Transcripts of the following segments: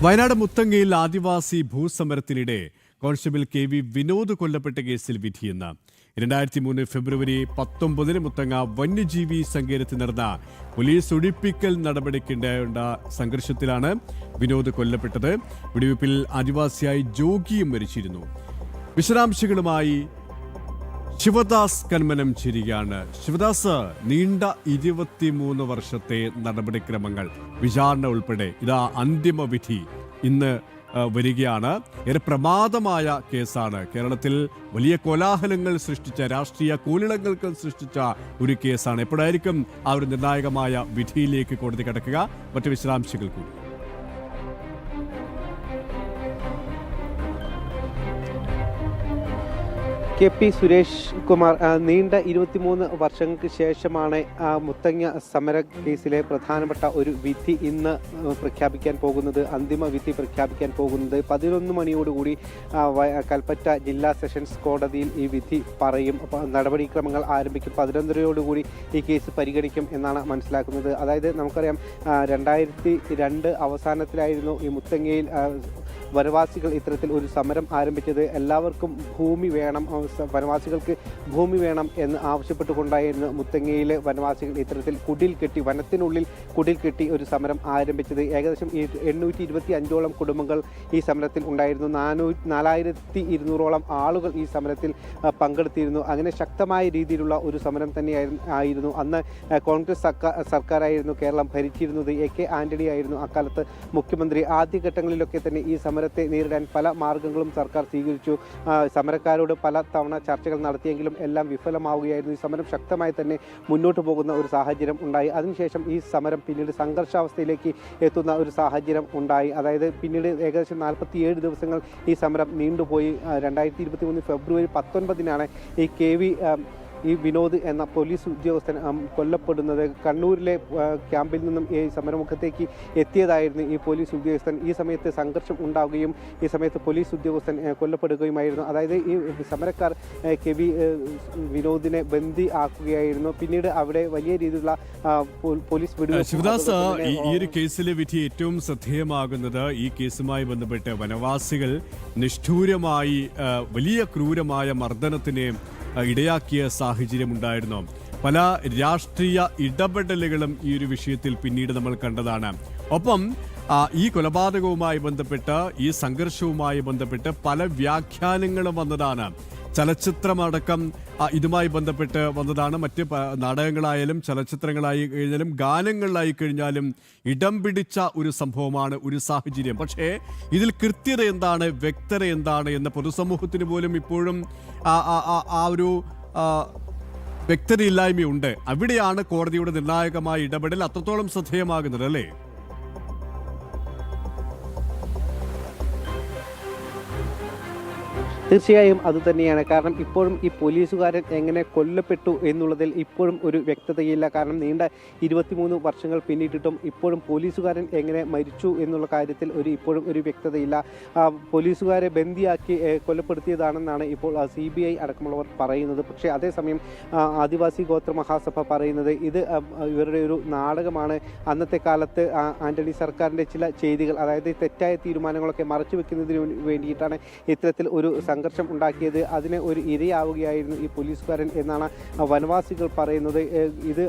വയനാട് മുത്തങ്ങയിൽ ആദിവാസി ഭൂസമരത്തിനിടെ constable KV Vinod കൊല്ലപ്പെട്ട കേസിൽ വിധിയെന്ന് 2003 ഫെബ്രുവരി 19 മുത്തങ്ങ വന്യജീവി സങ്കേതത്തിൽ നടന്ന പോലീസ് ഒഴിപ്പിക്കൽ നടപടിക്കിടയുണ്ട സംഘർഷത്തിലാണ് വിനോദ് കൊല്ലപ്പെട്ടത്. വെടിവെപ്പിൽ ആദിവാസിയായി ജോഗിയും മരിച്ചിരുന്നു. വിശദാംശങ്ങളുമായി ശിവദാസ് കന്മനം ചേരുകയാണ്. ശിവദാസ്, നീണ്ട 23 വർഷത്തെ നടപടിക്രമങ്ങൾ, വിചാരണ ഉൾപ്പെടെ ഇതാ അന്തിമ വിധി ഇന്ന് വരികയാണ്. ഏറെ പ്രമാദമായ കേസാണ്. കേരളത്തിൽ വലിയ കോലാഹലങ്ങൾ സൃഷ്ടിച്ച, രാഷ്ട്രീയ കോലിളങ്ങൾക്ക് സൃഷ്ടിച്ച ഒരു കേസാണ്. എപ്പോഴായിരിക്കും ആ ഒരു നിർണായകമായ വിധിയിലേക്ക് കോടതി കടക്കുക? മറ്റു വിശദാംശങ്ങൾ കൂടി. KP സുരേഷ് കുമാർ, നീണ്ട 23 വർഷങ്ങൾക്ക് ശേഷമാണ് മുത്തങ്ങ സമര കേസിലെ പ്രധാനപ്പെട്ട ഒരു വിധി ഇന്ന് പ്രഖ്യാപിക്കാൻ പോകുന്നത്. അന്തിമ വിധി പ്രഖ്യാപിക്കാൻ പോകുന്നത് 11 മണിയോടുകൂടി കൽപ്പറ്റ ജില്ലാ സെഷൻസ് കോടതിയിൽ ഈ വിധി പറയും. നടപടിക്രമങ്ങൾ ആരംഭിക്കും. 11:30 ഈ കേസ് പരിഗണിക്കും എന്നാണ് മനസ്സിലാക്കുന്നത്. അതായത് നമുക്കറിയാം, 2002 അവസാനത്തിലായിരുന്നു ഈ മുത്തങ്ങയിൽ വനവാസികൾ ഇത്തരത്തിൽ ഒരു സമരം ആരംഭിച്ചത്. എല്ലാവർക്കും ഭൂമി വേണം, വനവാസികൾക്ക് ഭൂമി വേണം എന്ന് ആവശ്യപ്പെട്ടുകൊണ്ടായിരുന്നു മുത്തങ്ങയിലെ വനവാസികൾ ഇത്തരത്തിൽ കുടിൽ കെട്ടി, വനത്തിനുള്ളിൽ കുടിൽ കെട്ടി ഒരു സമരം ആരംഭിച്ചത്. ഏകദേശം 825ഓളം കുടുംബങ്ങൾ ഈ സമരത്തിൽ ഉണ്ടായിരുന്നു. 4200ഓളം ആളുകൾ ഈ സമരത്തിൽ പങ്കെടുത്തിരുന്നു. അങ്ങനെ ശക്തമായ രീതിയിലുള്ള ഒരു സമരം തന്നെയായിരുന്നു. അന്ന് കോൺഗ്രസ് സർക്കാരായിരുന്നു കേരളം ഭരിച്ചിരുന്നത്. AK ആന്റണി ആയിരുന്നു അക്കാലത്ത് മുഖ്യമന്ത്രി. ആദ്യഘട്ടങ്ങളിലൊക്കെ തന്നെ ഈ സമരത്തെ നേരിടാൻ പല മാർഗങ്ങളും സർക്കാർ സ്വീകരിച്ചു. സമരക്കാരോട് പല തവണ ചർച്ചകൾ നടത്തിയെങ്കിലും എല്ലാം വിഫലമാവുകയായിരുന്നു. ഈ സമരം ശക്തമായി തന്നെ മുന്നോട്ട് പോകുന്ന ഒരു സാഹചര്യം ഉണ്ടായി. അതിനുശേഷം ഈ സമരം പിന്നീട് സംഘർഷാവസ്ഥയിലേക്ക് എത്തുന്ന ഒരു സാഹചര്യം ഉണ്ടായി. അതായത് പിന്നീട് ഏകദേശം 47 ദിവസങ്ങൾ ഈ സമരം നീണ്ടുപോയി. 2023 ഫെബ്രുവരി 19 ഈ KV ഈ വിനോദ് എന്ന പോലീസ് ഉദ്യോഗസ്ഥൻ കൊല്ലപ്പെടുന്നത്. കണ്ണൂരിലെ ക്യാമ്പിൽ നിന്നും ഈ സമരമുഖത്തേക്ക് എത്തിയതായിരുന്നു ഈ പോലീസ് ഉദ്യോഗസ്ഥൻ. ഈ സമയത്ത് സംഘർഷം ഉണ്ടാവുകയും ഈ സമയത്ത് പോലീസ് ഉദ്യോഗസ്ഥൻ കൊല്ലപ്പെടുകയുമായിരുന്നു. അതായത് ഈ സമരക്കാർ KV വിനോദിനെ ബന്ദി ആക്കുകയായിരുന്നു. പിന്നീട് അവിടെ വലിയ രീതിയിലുള്ള പോലീസ് ശിവദാസ്, ഈ ഒരു കേസിലെ വിധി ഏറ്റവും ശ്രദ്ധേയമാകുന്നത് ഈ കേസുമായി ബന്ധപ്പെട്ട് വനവാസികൾ നിഷ്ഠൂരമായി വലിയ ക്രൂരമായ മർദ്ദനത്തിന് ഇടയാക്കിയ സാഹചര്യമുണ്ടായിരുന്നു. പല രാഷ്ട്രീയ ഇടപെടലുകളും ഈ ഒരു വിഷയത്തിൽ പിന്നീട് നമ്മൾ കണ്ടതാണ്. ഒപ്പം ഈ കൊലപാതകവുമായി ബന്ധപ്പെട്ട്, ഈ സംഘർഷവുമായി ബന്ധപ്പെട്ട് പല വ്യാഖ്യാനങ്ങളും വന്നതാണ്. ചലച്ചിത്രമടക്കം ഇതുമായി ബന്ധപ്പെട്ട് വന്നതാണ്. മറ്റ് നാടകങ്ങളായാലും ചലച്ചിത്രങ്ങളായി കഴിഞ്ഞാലും ഗാനങ്ങളിലായി കഴിഞ്ഞാലും ഇടം പിടിച്ച ഒരു സംഭവമാണ്, ഒരു സാഹചര്യം. പക്ഷേ ഇതിൽ കൃത്യത എന്താണ്, വ്യക്തത എന്താണ് എന്ന് പൊതുസമൂഹത്തിന് പോലും ഇപ്പോഴും ആ ഒരു വ്യക്തതയില്ലായ്മയുണ്ട്. അവിടെയാണ് കോടതിയുടെ നിർണായകമായ ഇടപെടൽ അത്രത്തോളം ശ്രദ്ധേയമാകുന്നത്, അല്ലേ? തീർച്ചയായും അതുതന്നെയാണ്. കാരണം ഇപ്പോഴും ഈ പോലീസുകാരൻ എങ്ങനെ കൊല്ലപ്പെട്ടു എന്നുള്ളതിൽ ഇപ്പോഴും ഒരു വ്യക്തതയില്ല. കാരണം നീണ്ട 23 വർഷങ്ങൾ പിന്നിട്ടിട്ടും ഇപ്പോഴും പോലീസുകാരൻ എങ്ങനെ മരിച്ചു എന്നുള്ള കാര്യത്തിൽ ഇപ്പോഴും ഒരു വ്യക്തതയില്ല. പോലീസുകാരെ ബന്ദിയാക്കി കൊലപ്പെടുത്തിയതാണെന്നാണ് ഇപ്പോൾ CBI അടക്കമുള്ളവർ പറയുന്നത്. പക്ഷേ അതേസമയം ആദിവാസി ഗോത്ര മഹാസഭ പറയുന്നത് ഇത് ഇവരുടെ ഒരു നാടകമാണ്. അന്നത്തെ കാലത്ത് ആന്റണി സർക്കാരിൻ്റെ ചില ചെയ്തികൾ, അതായത് തെറ്റായ തീരുമാനങ്ങളൊക്കെ മറച്ചു വെക്കുന്നതിന് വേണ്ടിയിട്ടാണ് ഇത്തരത്തിൽ ഒരു സംഘർഷം ഉണ്ടാക്കിയത്. അതിന് ഒരു ഇരയാവുകയായിരുന്നു ഈ പോലീസുകാരൻ എന്നാണ് വനവാസികൾ പറയുന്നത്. ഇത്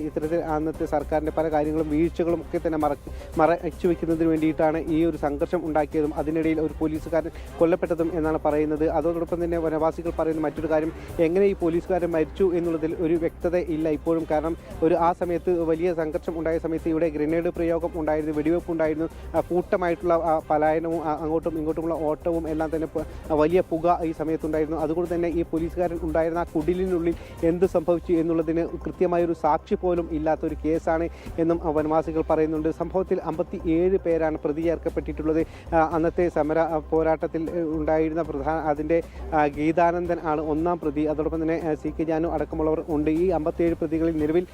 ഇത്തരത്തിൽ അന്നത്തെ സർക്കാരിൻ്റെ പല കാര്യങ്ങളും വീഴ്ചകളും ഒക്കെ തന്നെ മറച്ചു വെക്കുന്നതിന് വേണ്ടിയിട്ടാണ് ഈ ഒരു സംഘർഷം ഉണ്ടാക്കിയതും അതിനിടയിൽ ഒരു പോലീസുകാരൻ കൊല്ലപ്പെട്ടതും എന്നാണ് പറയുന്നത്. അതോടൊപ്പം തന്നെ വനവാസികൾ പറയുന്ന മറ്റൊരു കാര്യം, എങ്ങനെ ഈ പോലീസുകാരൻ മരിച്ചു എന്നുള്ളതിൽ ഒരു വ്യക്തത ഇല്ല ഇപ്പോഴും. കാരണം ആ സമയത്ത് വലിയ സംഘർഷം ഉണ്ടായ സമയത്ത് ഇവിടെ ഗ്രനേഡ് പ്രയോഗം ഉണ്ടായിരുന്നു, വെടിവെപ്പ് ഉണ്ടായിരുന്നു, കൂട്ടമായിട്ടുള്ള പലായനവും അങ്ങോട്ടും ഇങ്ങോട്ടുമുള്ള ഓട്ടവും എല്ലാം തന്നെ വലിയ പുക ഈ സമയത്തുണ്ടായിരുന്നു. അതുകൊണ്ട് തന്നെ ഈ പോലീസുകാരൻ ഉണ്ടായിരുന്ന ആ കുടിലിനുള്ളിൽ എന്ത് സംഭവിച്ചു എന്നുള്ളതിന് കൃത്യമായൊരു സാക്ഷി പോലും ഇല്ലാത്തൊരു കേസാണ് എന്നും വനവാസികൾ പറയുന്നുണ്ട്. സംഭവത്തിൽ 57 പേരാണ് പ്രതി ചേർക്കപ്പെട്ടിട്ടുള്ളത്. അന്നത്തെ സമര പോരാട്ടത്തിൽ ഉണ്ടായിരുന്ന അതിൻ്റെ ഗീതാനന്ദൻ ആണ് 1ാം പ്രതി. അതോടൊപ്പം തന്നെ CK ജാനു അടക്കമുള്ളവർ ഉണ്ട്. ഈ 57 പ്രതികളിൽ നിലവിൽ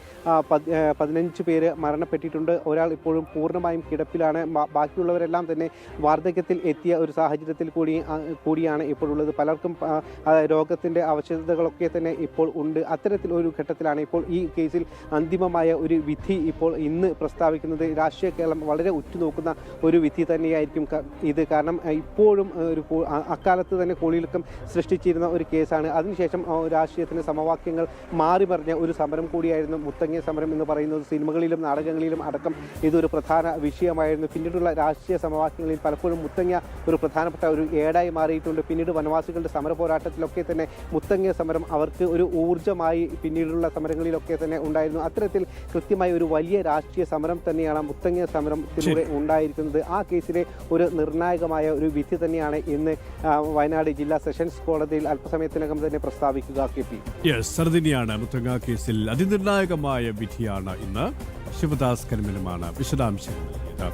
15 പേര് മരണപ്പെട്ടിട്ടുണ്ട്. ഒരാൾ ഇപ്പോഴും പൂർണ്ണമായും കിടപ്പിലാണ്. ബാക്കിയുള്ളവരെല്ലാം തന്നെ വാർദ്ധക്യത്തിൽ എത്തിയ ഒരു സാഹചര്യത്തിൽ കൂടിയാണ് ഇപ്പോൾ ഉള്ളത്. പലർക്കും രോഗത്തിൻ്റെ അവശതകളൊക്കെ തന്നെ ഇപ്പോൾ ഉണ്ട്. അത്തരത്തിൽ ഒരു ഘട്ടത്തിലാണ് ഇപ്പോൾ ഈ കേസിൽ അന്തിമമായ ഒരു വിധി ഇപ്പോൾ ഇന്ന് പ്രസ്താവിക്കുന്നത്. രാഷ്ട്രീയ കേരളം വളരെ ഉറ്റുനോക്കുന്ന ഒരു വിധി തന്നെയായിരിക്കും ഇത്. കാരണം ഇപ്പോഴും ഒരു അക്കാലത്ത് തന്നെ കോളിളക്കം സൃഷ്ടിച്ചിരുന്ന ഒരു കേസാണ്. അതിനുശേഷം രാഷ്ട്രീയത്തിൻ്റെ സമവാക്യങ്ങൾ മാറി മറിഞ്ഞ ഒരു സമരം കൂടിയായിരുന്നു മുത്തങ്ങ സമരം എന്ന് പറയുന്നത്. സിനിമകളിലും നാടകങ്ങളിലും അടക്കം ഇതൊരു പ്രധാന വിഷയമായിരുന്നു. പിന്നീടുള്ള രാഷ്ട്രീയ സമവാക്യങ്ങളിൽ പലപ്പോഴും മുത്തങ്ങ ഒരു പ്രധാനപ്പെട്ട ഒരു ഏടായി മാറിയിട്ടുണ്ട്. പിന്നീട് വനവാസികളുടെ സമര പോരാട്ടത്തിലൊക്കെ തന്നെ മുത്തങ്ങ സമരം അവർക്ക് ഒരു ഊർജ്ജമായി പിന്നീടുള്ള സമരങ്ങളിലൊക്കെ തന്നെ ഉണ്ടായിരുന്നു. അത്തരത്തിൽ കൃത്യമായി ഒരു വലിയ രാഷ്ട്രീയ സമരം തന്നെയാണ് മുത്തങ്ങ സമരത്തിലൂടെ ഉണ്ടായിരിക്കുന്നത്. ആ കേസിലെ ഒരു നിർണായകമായ ഒരു വിധി തന്നെയാണ് ഇന്ന് വയനാട് ജില്ലാ സെഷൻസ് കോടതിയിൽ അല്പസമയത്തിനകം തന്നെ പ്രസ്താവിക്കുക. സർദിനിയാണ് മുത്തങ്ങ കേസിൽ അതിനിർണായകമായ വിധിയാണ് ഇന്ന്. ശിവദാസ് കന്മനുമാണ് വിശദാംശങ്ങൾ.